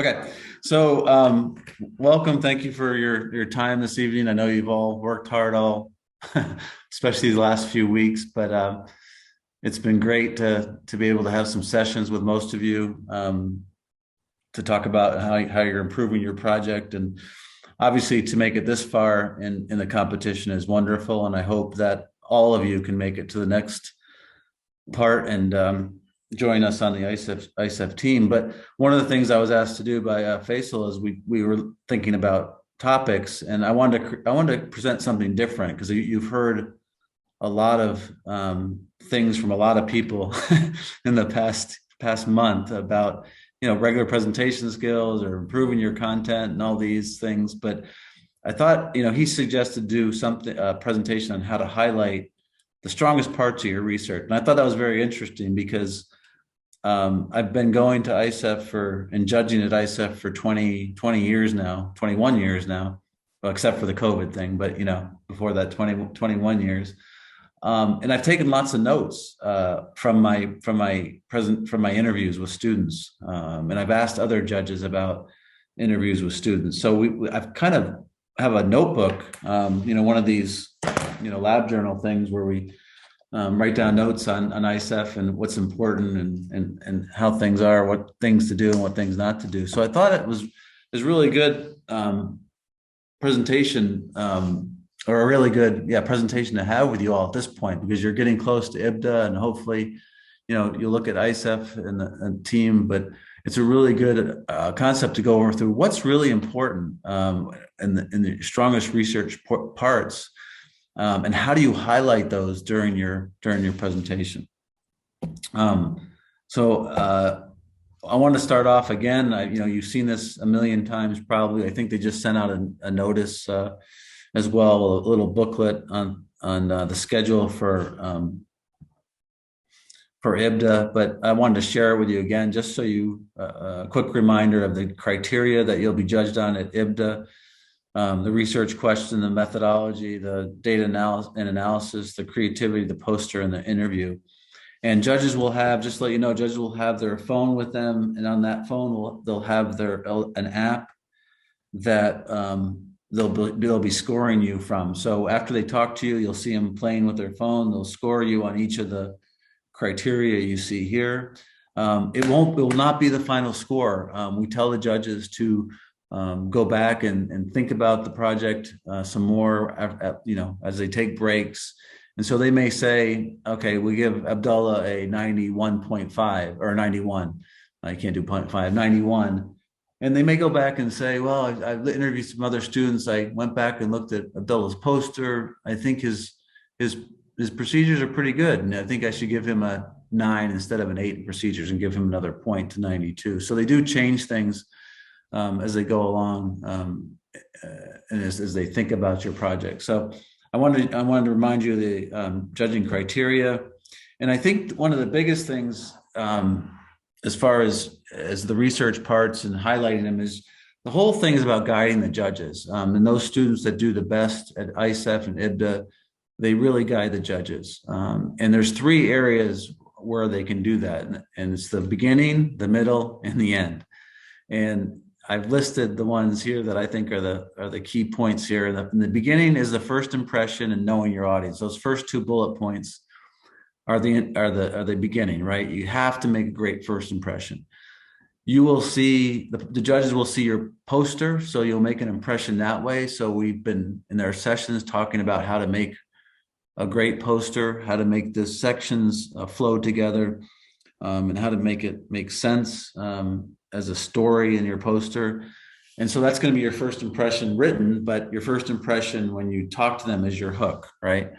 Okay, so welcome. Thank you for your time this evening. I know you've all worked hard especially these last few weeks, but it's been great to be able to have some sessions with most of you to talk about how you're improving your project, and obviously to make it this far in the competition is wonderful. And I hope that all of you can make it to the next part and join us on the ISEF team. But one of the things I was asked to do by Faisal is we were thinking about topics, and I wanted to present something different because you've heard a lot of things from a lot of people in the past month about regular presentation skills or improving your content and all these things. But I thought he suggested do something a presentation on how to highlight the strongest parts of your research, and I thought that was very interesting because I've been going to ISEF and judging at ISEF for 20 years now, 21 years now, well, except for the COVID thing, but before that 21 years. And I've taken lots of notes from my interviews with students, and I've asked other judges about interviews with students. So I've kind of have a notebook, one of these, lab journal things where we write down notes on ISEF and what's important and how things are, what things to do and what things not to do. So I thought it was really good presentation, or a really good presentation to have with you all at this point, because you're getting close to IBDA, and hopefully you look at ISEF and the team, but it's a really good concept to go over through what's really important in the strongest research parts. And how do you highlight those during your presentation? So I want to start off again. You've seen this a million times probably. I think they just sent out a notice as well, a little booklet on the schedule for IBDA. But I wanted to share it with you again, just so a quick reminder of the criteria that you'll be judged on at IBDA. The research question, the methodology, the data analysis, the creativity, the poster, and the interview. And judges will have, just to let you know, judges will have their phone with them, and on that phone they'll have an app that they'll be scoring you from. So after they talk to you, you'll see them playing with their phone. They'll score you on each of the criteria you see here. It will not be the final score. We tell the judges to go back and think about the project some more, as they take breaks. And so they may say, okay, we give Abdullah a 91.5 or 91. I can't do 0.5, 91. And they may go back and say, well, I've interviewed some other students. I went back and looked at Abdullah's poster. I think his procedures are pretty good, and I think I should give him a 9 instead of an 8 in procedures and give him another point to 92. So they do change things as they go along, and as they think about your project. So I wanted to remind you of the judging criteria, and I think one of the biggest things as far as the research parts and highlighting them is the whole thing is about guiding the judges, and those students that do the best at ISEF and IBDA, they really guide the judges. And there's 3 areas where they can do that, and it's the beginning, the middle, and the end. And I've listed the ones here that I think are the key points here. In the beginning is the first impression and knowing your audience. Those first 2 bullet points are the beginning, right? You have to make a great first impression. You will see the judges will see your poster, so you'll make an impression that way. So we've been in their sessions talking about how to make a great poster, how to make the sections flow together, and how to make it make sense as a story in your poster. And so that's going to be your first impression written, but your first impression when you talk to them is your hook, right?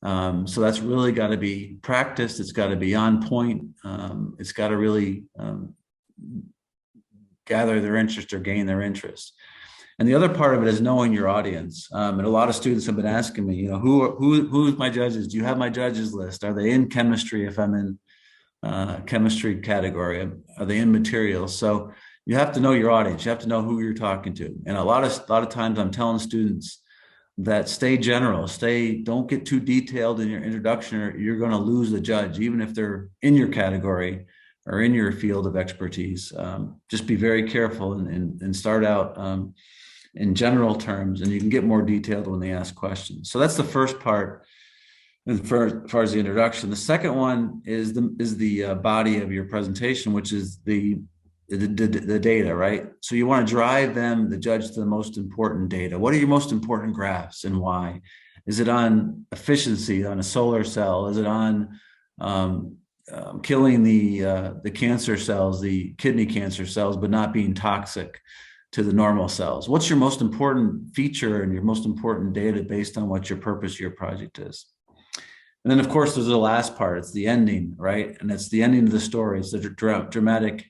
So that's really got to be practiced. It's got to be on point. It's got to really gather their interest or gain their interest. And the other part of it is knowing your audience. And a lot of students have been asking me, who's my judges? Do you have my judges list? Are they in chemistry if I'm in chemistry category? Are they in materials? So you have to know your audience. You have to know who you're talking to. And a lot of times I'm telling students that stay general, don't get too detailed in your introduction, or you're going to lose the judge, even if they're in your category are in your field of expertise. Just be very careful and start out in general terms, and you can get more detailed when they ask questions. So that's the first part as far as the introduction. The second one is the body of your presentation, which is the data, right? So you want to drive the judge to the most important data. What are your most important graphs and why? Is it on efficiency on a solar cell? Is it on killing the cancer cells, the kidney cancer cells, but not being toxic to the normal cells? What's your most important feature and your most important data based on what your purpose of your project is? And then, of course, there's the last part. It's the ending, right? And it's the ending of the story. It's the dramatic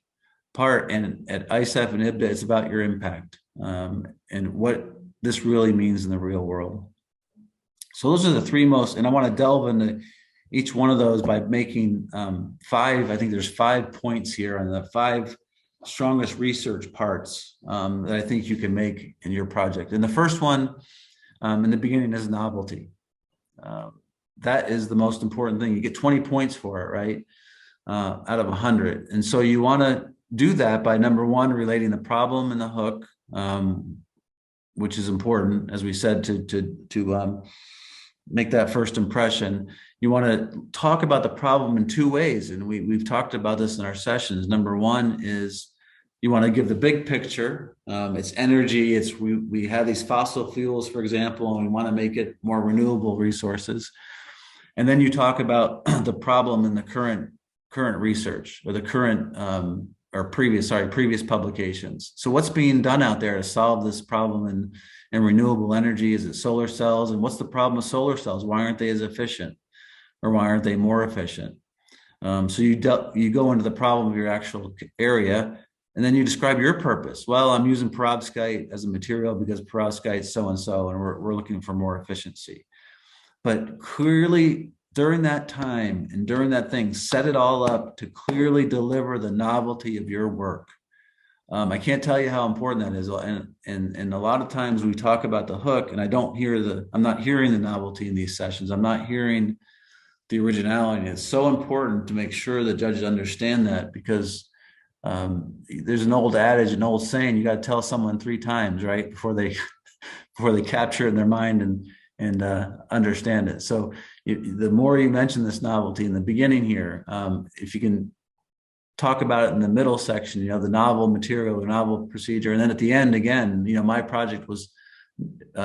part. And at ISEF and IBDA, it's about your impact and what this really means in the real world. So those are the three most, and I want to delve into each one of those by making I think there's 5 points here on the 5 strongest research parts that I think you can make in your project. And the first one in the beginning is novelty. That is the most important thing. You get 20 points for it, right? Out of 100. And so you want to do that by, number one, relating the problem and the hook, which is important, as we said, to make that first impression. You want to talk about the problem in 2 ways. And we've talked about this in our sessions. Number one is you want to give the big picture. It's energy. We have these fossil fuels, for example, and we want to make it more renewable resources. And then you talk about the problem in the current research or the current previous publications. So what's being done out there to solve this problem in renewable energy? Is it solar cells? And what's the problem with solar cells? Why aren't they as efficient? Or why aren't they more efficient? So you go into the problem of your actual area, and then you describe your purpose. Well, I'm using perovskite as a material because perovskite is so-and-so, and we're looking for more efficiency. But clearly, during that time and during that thing, set it all up to clearly deliver the novelty of your work. I can't tell you how important that is. And a lot of times we talk about the hook, and I'm not hearing the novelty in these sessions. I'm not hearing the originality. It's so important to make sure the judges understand that, because there's an old adage, an old saying, you got to tell someone 3 times, right, before they capture it in their mind and understand it. So the more you mention this novelty in the beginning here, if you can talk about it in the middle section, the novel material, the novel procedure, and then at the end, again, my project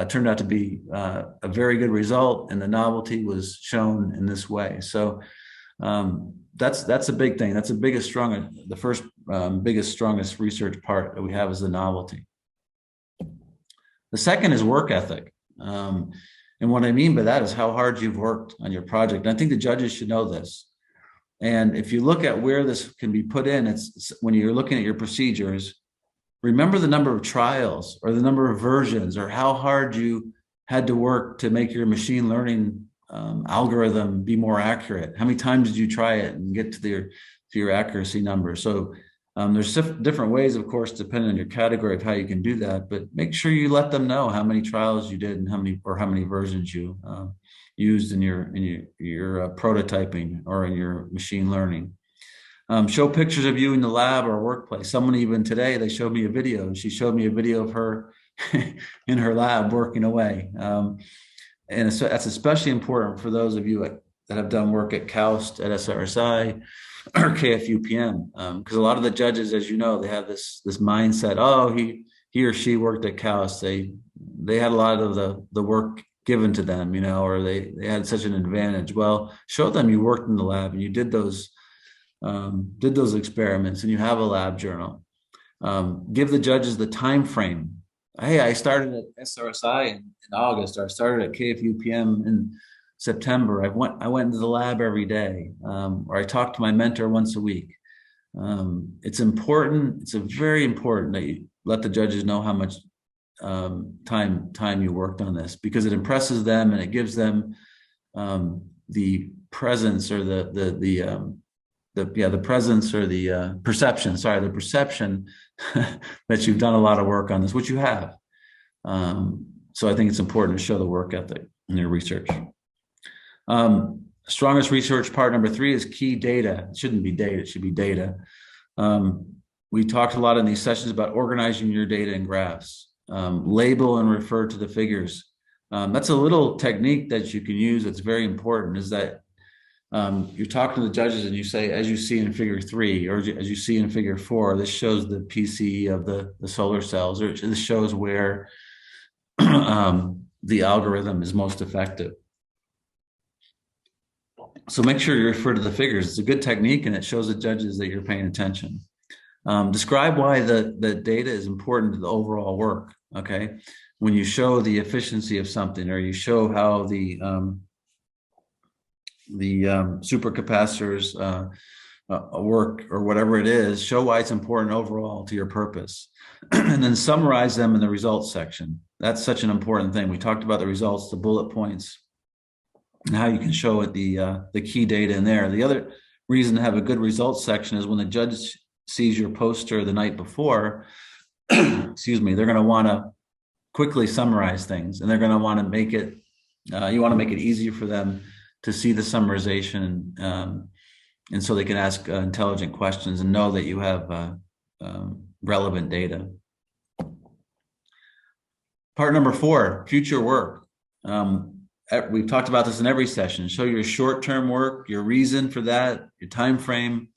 turned out to be a very good result, and the novelty was shown in this way. So that's a big thing. That's the first biggest, strongest research part that we have is the novelty. The second is work ethic. And what I mean by that is how hard you've worked on your project. And I think the judges should know this. And if you look at where this can be put in, it's when you're looking at your procedures, remember the number of trials or the number of versions or how hard you had to work to make your machine learning algorithm be more accurate. How many times did you try it and get to your accuracy number? So there's different ways, of course, depending on your category of how you can do that, but make sure you let them know how many trials you did and how many versions you used in your prototyping or in your machine learning. Show pictures of you in the lab or workplace. Someone even today, they showed me a video, and she showed me a video of her in her lab working away. And so that's especially important for those of you that have done work at KAUST, at SRSI, or KFUPM, because a lot of the judges, as you know, they have this mindset. Oh, he or she worked at KAUST. They had a lot of the work given to them, or they had such an advantage. Well, show them you worked in the lab and you did those experiments, and you have a lab journal. Give the judges the time frame. Hey, I started at SRSI in August, or I started at KFUPM in September. I went into the lab every day, or I talked to my mentor once a week. It's important. It's very important that you let the judges know how much time you worked on this, because it impresses them and it gives them the presence or the presence or the perception. Sorry, the perception that you've done a lot of work on this, which you have. So I think it's important to show the work ethic in your research. Strongest research part number 3 is key data. It shouldn't be data, it should be data. We talked a lot in these sessions about organizing your data in graphs. Label and refer to the figures. That's a little technique that you can use that's very important, is that you're talking to the judges and you say, as you see in figure 3, or as you see in figure 4, this shows the PCE of the solar cells, or this shows where the algorithm is most effective. So make sure you refer to the figures. It's a good technique and it shows the judges that you're paying attention. Describe why the data is important to the overall work, okay? When you show the efficiency of something, or you show how the supercapacitors work, or whatever it is, show why it's important overall to your purpose. And then summarize them in the results section. That's such an important thing. We talked about the results, the bullet points, and how you can show it the key data in there. The other reason to have a good results section is when the judge sees your poster the night before, excuse me, they're going to want to quickly summarize things, and they're going to want to make it, you want to make it easier for them to see the summarization, and so they can ask intelligent questions and know that you have relevant data. Part number 4, future work. We've talked about this in every session. Show your short-term work, your reason for that, your time frame,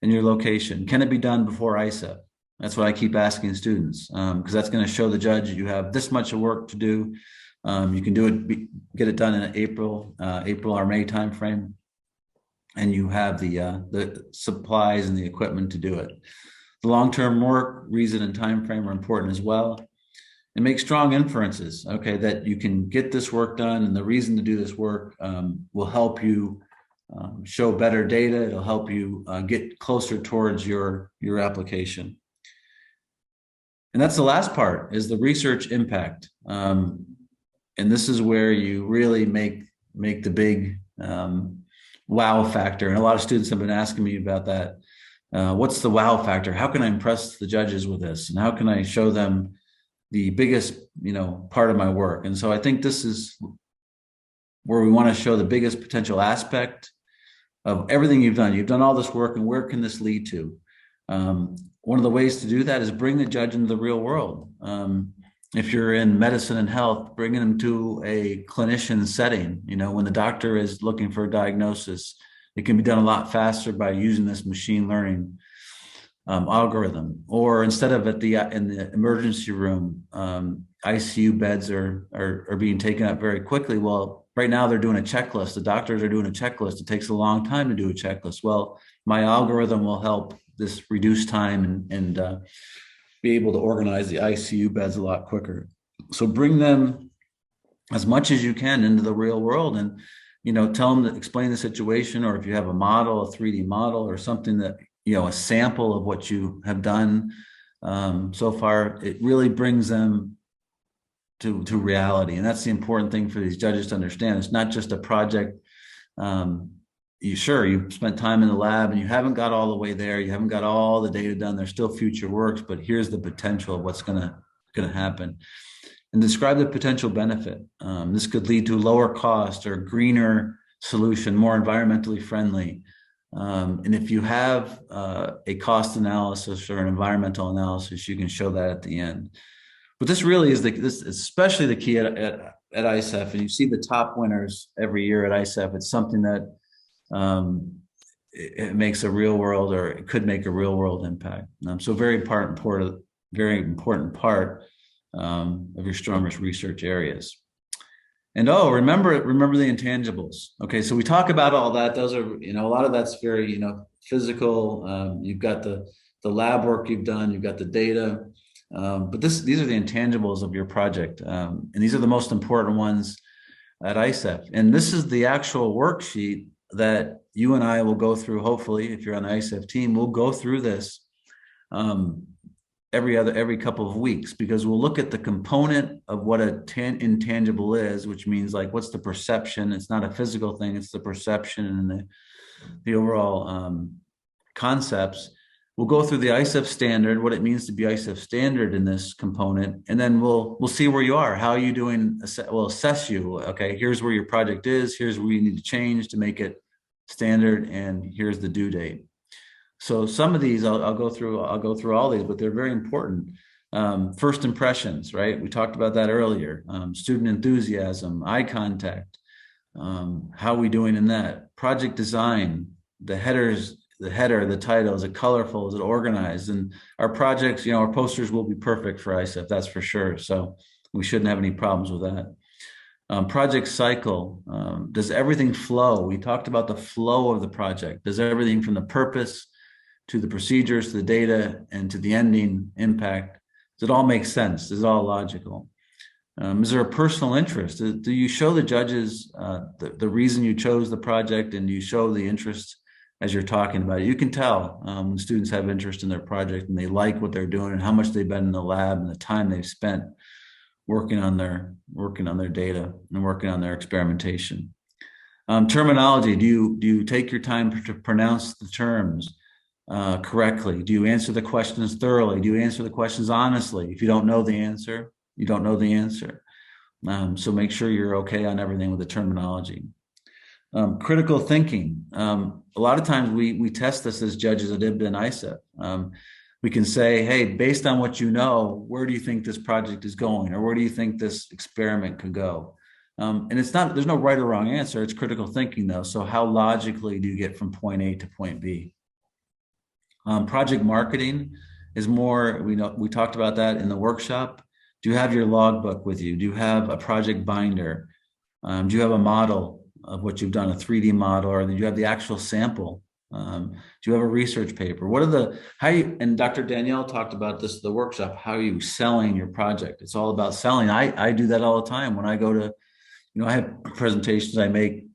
and your location. Can it be done before ISEF? That's what I keep asking students, because that's going to show the judge you have this much of work to do. You can do it, get it done in April or May timeframe, and you have the supplies and the equipment to do it. The long-term work, reason, and time frame are important as well. And make strong inferences, okay, that you can get this work done, and the reason to do this work will help you show better data. It'll help you get closer towards your application. And that's the last part, is the research impact. And this is where you really make the big wow factor. And a lot of students have been asking me about that. What's the wow factor? How can I impress the judges with this? And how can I show them the biggest, part of my work? And so I think this is where we want to show the biggest potential aspect of everything you've done. You've done all this work, and where can this lead to? One of the ways to do that is bring the judge into the real world. If you're in medicine and health, bringing them to a clinician setting, when the doctor is looking for a diagnosis, it can be done a lot faster by using this machine learning algorithm. Or instead of in the emergency room, ICU beds are being taken up very quickly. Well, right now they're doing a checklist. The doctors are doing a checklist. It takes a long time to do a checklist. Well, my algorithm will help this reduce time and be able to organize the ICU beds a lot quicker. So bring them as much as you can into the real world, and tell them to explain the situation, or if you have a model, a 3D model, or something that a sample of what you have done so far, it really brings them to reality. And that's the important thing for these judges to understand. It's not just a project. You've spent time in the lab and you haven't got all the way there. You haven't got all the data done. There's still future works, but here's the potential of what's going to happen. And describe the potential benefit. This could lead to lower cost or greener solution, more environmentally friendly. And if you have a cost analysis or an environmental analysis, you can show that at the end. But this really is especially the key at ISEF, and you see the top winners every year at ISEF. It's something that it makes a real world, or it could make a real world impact. So very important part of your strongest research areas. And remember the intangibles. Okay, so we talk about all that. Those are, a lot of that's very, physical. You've got the lab work you've done, you've got the data, but these are the intangibles of your project, and these are the most important ones at ISEF. And this is the actual worksheet that you and I will go through. Hopefully, if you're on the ISEF team, we'll go through this every couple of weeks, because we'll look at the component of what a intangible is, which means like, what's the perception? It's not a physical thing, it's the perception and the overall concepts. We'll go through the ISEF standard, what it means to be ISEF standard in this component, and then we'll see where you are. How are you doing? We'll assess you. Okay, here's where your project is. Here's where you need to change to make it standard, and here's the due date. So some of these I'll go through. I'll go through all these, but they're very important. First impressions, right? We talked about that earlier. Student enthusiasm, eye contact. How are we doing in that? Project design, the headers. The header, the title, is it colorful? Is it organized? And our projects, our posters will be perfect for ISEF, that's for sure. So we shouldn't have any problems with that. Project cycle, does everything flow? We talked about the flow of the project. Does everything from the purpose to the procedures, to the data, and to the ending impact, does it all make sense? Is it all logical? Is there a personal interest? Do you show the judges the reason you chose the project, and you show the interest as you're talking about it? You can tell when students have interest in their project and they like what they're doing and how much they've been in the lab and the time they've spent working on their data and working on their experimentation. Terminology, do you take your time to pronounce the terms correctly? Do you answer the questions thoroughly? Do you answer the questions honestly? If you don't know the answer, you don't know the answer. So make sure you're okay on everything with the terminology. Critical thinking. A lot of times we test this as judges at IBDA and ISEF. We can say, hey, based on what you know, where do you think this project is going? Or where do you think this experiment could go? And there's no right or wrong answer. It's critical thinking though. So how logically do you get from point A to point B? Project marketing is more, we talked about that in the workshop. Do you have your logbook with you? Do you have a project binder? Do you have a model of what you've done, a 3D model, or do you have the actual sample? Do you have a research paper? And Dr. Danielle talked about this at the workshop, how are you selling your project? It's all about selling. I do that all the time when I go to, I have presentations I make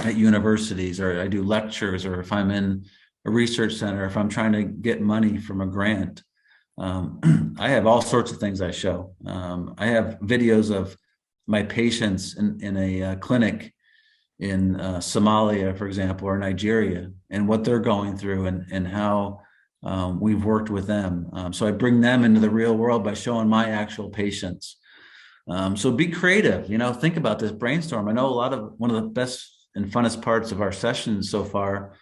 at universities, or I do lectures, or if I'm in a research center, if I'm trying to get money from a grant. I have all sorts of things I show. I have videos of my patients in a clinic in Somalia, for example, or Nigeria, and what they're going through, and how we've worked with them. So I bring them into the real world by showing my actual patients. So be creative, think about this, brainstorm. I know one of the best and funnest parts of our sessions so far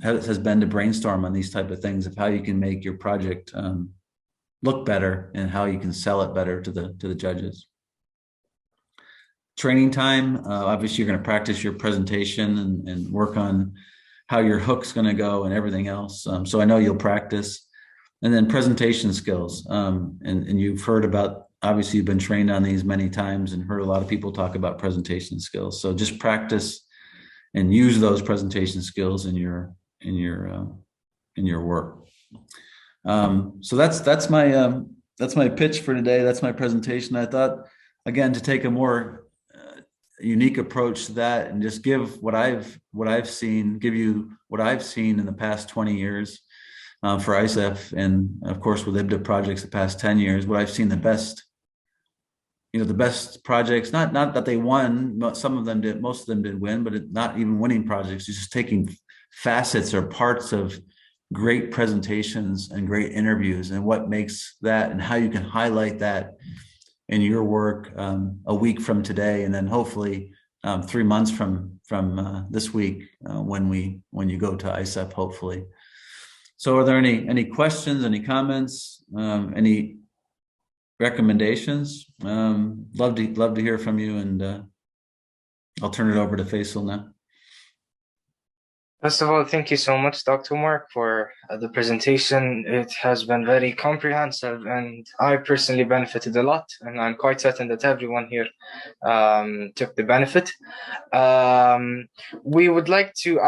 has been to brainstorm on these type of things, of how you can make your project look better and how you can sell it better to the judges. Training time, obviously you're going to practice your presentation and work on how your hook's going to go and everything else. So I know you'll practice. And then presentation skills. And you've heard about, obviously you've been trained on these many times and heard a lot of people talk about presentation skills. So just practice and use those presentation skills in your work. So that's my pitch for today. That's my presentation. I thought, again, to take a more unique approach to that and just give what I've seen, give you what I've seen in the past 20 years for ISEF, and of course with IBDA projects the past 10 years, what I've seen the best projects, not that they won, some of them did, most of them did win, but not even winning projects, just taking facets or parts of great presentations and great interviews, and what makes that and how you can highlight that in your work a week from today, and then hopefully 3 months from this week when you go to ISEF, hopefully. So are there any questions, any comments, any recommendations? Love to hear from you, and I'll turn it over to Faisal now. First of all, thank you so much, Dr. Mark, for the presentation. It has been very comprehensive, and I personally benefited a lot, and I'm quite certain that everyone here took the benefit. I would like to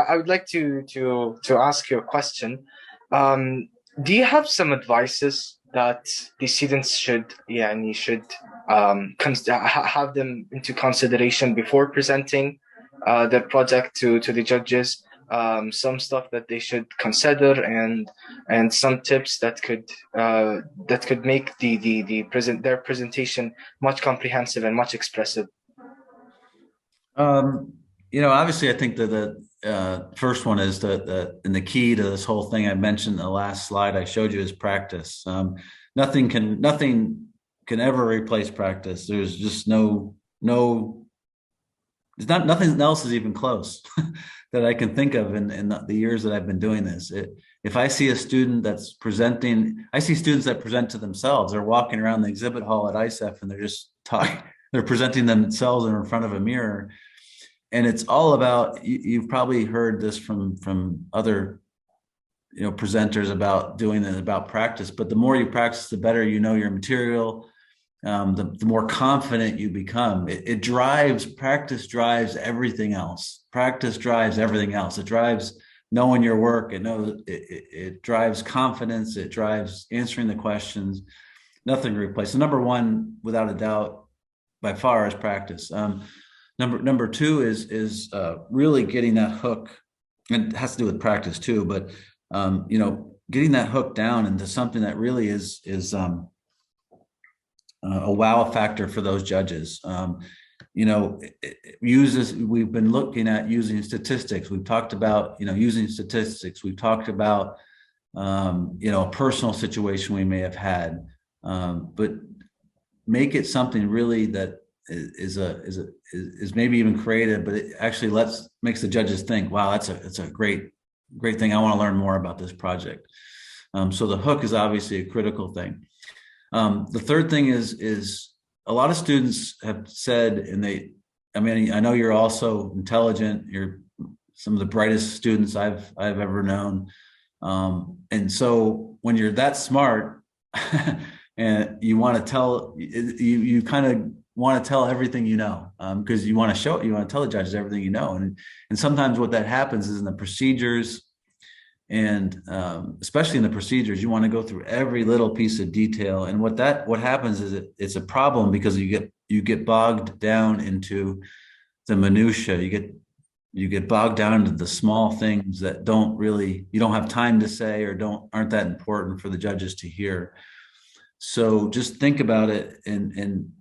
ask you a question. Do you have some advices that the students should have them into consideration before presenting their project to the judges? Some stuff that they should consider, and some tips that could make their presentation much comprehensive and much expressive. Obviously, I think that first one is and the key to this whole thing I mentioned in the last slide I showed you is practice. Nothing can ever replace practice. There's just nothing else is even close that I can think of in the years that I've been doing this. If I see a student that's presenting, I see students that present to themselves. They're walking around the exhibit hall at ISEF and they're just talking, they're presenting themselves in front of a mirror. And it's all about, you've probably heard this from other presenters about doing it, about practice, but the more you practice, the better you know your material, the more confident you become. Practice drives everything else. Practice drives everything else. It drives knowing your work. It drives confidence. It drives answering the questions. Nothing to replace. So number one, without a doubt, by far, is practice. Number two is really getting that hook, and it has to do with practice too, but getting that hook down into something that really is a wow factor for those judges. We've been looking at using statistics. We've talked about using statistics. We've talked about a personal situation we may have had, but make it something really that is maybe even creative, but it actually makes the judges think, wow, that's a great thing. I want to learn more about this project. So the hook is obviously a critical thing. The third thing is a lot of students have said, I know you're also intelligent. You're some of the brightest students I've ever known. And so when you're that smart and you want to tell, you kind of want to tell everything because you want to tell the judges everything and sometimes what that happens is in the procedures, and especially in the procedures, you want to go through every little piece of detail, and what happens is it's a problem because you get bogged down into the minutia. You get bogged down into the small things that you don't have time to say or aren't that important for the judges to hear. So just think about it and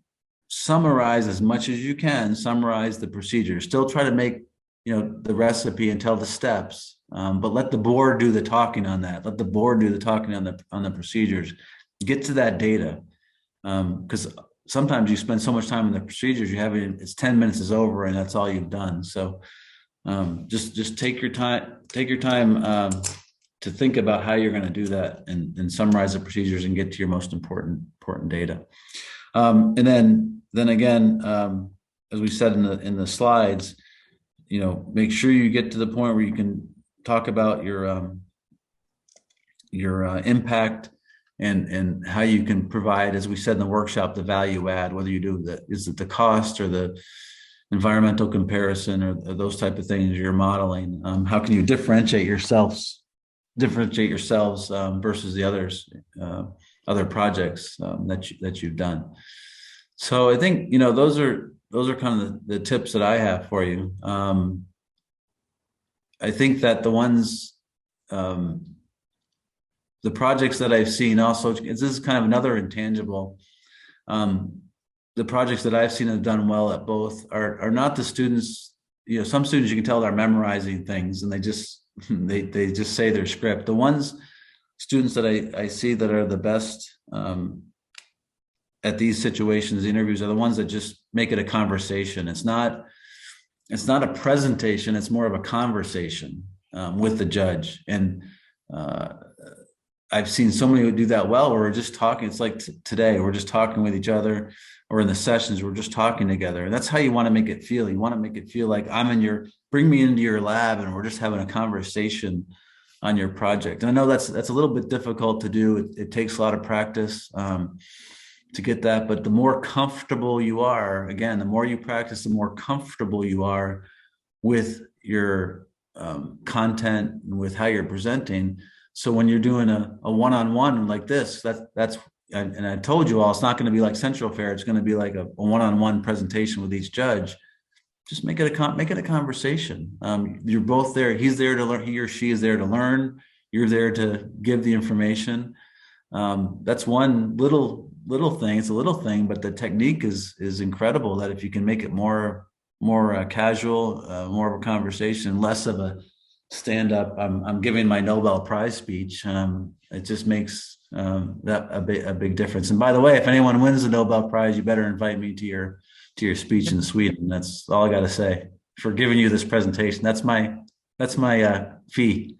summarize as much as you can. Summarize the procedure. Still try to make the recipe and tell the steps, but let the board do the talking on that. Let the board do the talking on the procedures. Get to that data, because sometimes you spend so much time in the procedures, it's 10 minutes is over and that's all you've done. So just take your time to think about how you're going to do that and summarize the procedures and get to your most important data. And then again, as we said in the slides, make sure you get to the point where you can talk about your impact and how you can provide, as we said in the workshop, the value add, whether you do is it the cost or the environmental comparison or those type of things you're modeling. How can you differentiate yourselves versus the other projects that you've done. So I think those are kind of the tips that I have for you. I think that the ones, the projects that I've seen also, this is kind of another intangible. The projects that I've seen have done well at both are not the students. Some students you can tell they're memorizing things and they just say their script. The students that I see that are the best at these situations, the interviews, are the ones that just make it a conversation. It's not a presentation. It's more of a conversation with the judge. And I've seen so many who do that well, where we're just talking. It's like today, we're just talking with each other, or in the sessions, we're just talking together. And that's how you want to make it feel. You want to make it feel like bring me into your lab and we're just having a conversation on your project. And I know that's a little bit difficult to do. It takes a lot of practice to get that, but the more comfortable you are, again, the more you practice, the more comfortable you are with your content and with how you're presenting. So when you're doing a one-on-one like this, and I told you all, it's not going to be like Central Fair. It's going to be like a one-on-one presentation with each judge. Just make it a conversation. You're both there. He's there to learn. He or she is there to learn. You're there to give the information. That's one little thing. It's a little thing, but the technique is incredible. That if you can make it more more casual, more of a conversation, less of a stand up. I'm giving my Nobel Prize speech. It just makes that a big difference. And by the way, if anyone wins the Nobel Prize, you better invite me to your speech in Sweden. That's all I got to say for giving you this presentation. That's my fee.